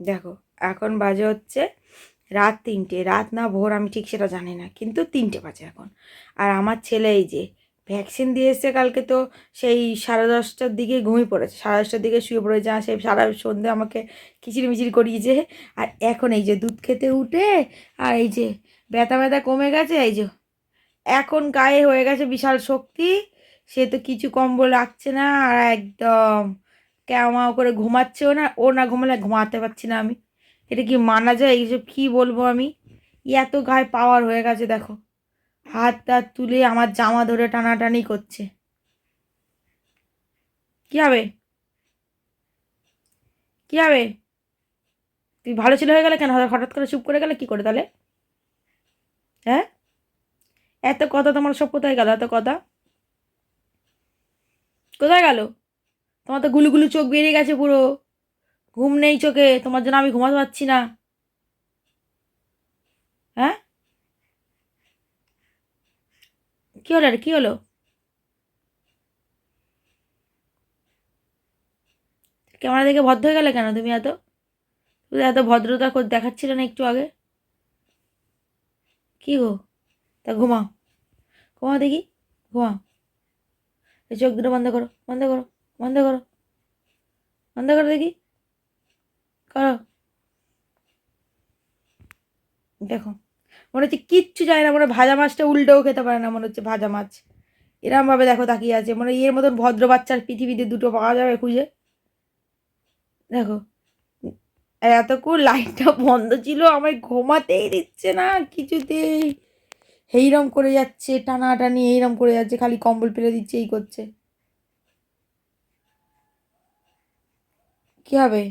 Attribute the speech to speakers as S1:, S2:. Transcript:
S1: দেখো এখন বাজে হচ্ছে রাত 3টে, রাত না ভোর আমি ঠিক সেটা জানি না, কিন্তু 3টে বাজে এখন। আর আমার ছেলে এই যে ভ্যাকসিন দিয়ে এসছে কালকে, তো সেই 10:30টার দিকে ঘুমিয়ে পড়েছে, 10:30টার দিকে শুয়ে পড়েছে, আর সেই সারা সন্ধে আমাকে কিচিরমিচির করিয়েছে। আর এখন এই যে দুধ খেতে উঠে, আর এই যে ব্যথা ব্যথা কমে গেছে, এই যে এখন গায়ে হয়ে গেছে বিশাল শক্তি। সে তো কিছু কম্বল রাখছে না, আর একদম কেমন করে ঘুমাচ্ছেও না, ও না ঘুমালে ঘুমাতে পারছি না আমি। এটা কি মানা যায়? এইসব কি বলবো আমি, এত গায়ে পাওয়ার হয়ে গেছে দেখো, হাত টাত তুলে আমার জামা ধরে টানাটানি করছে। কি হবে? কি হবে? তুই ভালো ছিল হয়ে গেলে কেন, হঠাৎ করে চুপ করে গেলে কি করে তাহলে? হ্যাঁ, এত কথা তোমার সব কোথায় গেল? এত কথা কোথায় গেল? তোমার তো গুলুগুলু চোখ বেরিয়ে গেছে পুরো, ঘুম নেই চোখে, তোমার জন্য আমি ঘুমাতে পারছি না। হ্যাঁ, কি হলো? আর কি হলো? ক্যামেরা দেখে ভদ্র হয়ে গেলে কেন তুমি? তুমি এত ভদ্রতা দেখাচ্ছিলে না একটু আগে? কি গো? তা ঘুমাও, ঘুমাও দেখি, ঘুমাও। এই চোখ দুটো বন্ধ করো, বন্ধ করো, বন্ধ করো, বন্ধ করো দেখি, করো। দেখো, মনে হচ্ছে কিচ্ছু যায় না, মনে হয় ভাজা মাছটা উল্টেও খেতে পারে না, মনে হচ্ছে ভাজা মাছ। এরম ভাবে দেখো তাকিয়ে আছে, মানে এর মতন ভদ্র বাচ্চার পৃথিবীতে দুটো পাওয়া যাবে খুঁজে? দেখো, এতক্ষণ লাইটটা বন্ধ ছিল, আমায় ঘুমাতেই দিচ্ছে না কিছুতেই, এইরম করে যাচ্ছে টানাটানি, এইরম করে যাচ্ছে, খালি কম্বল ফেলে দিচ্ছে, এই করছে। কি হবে?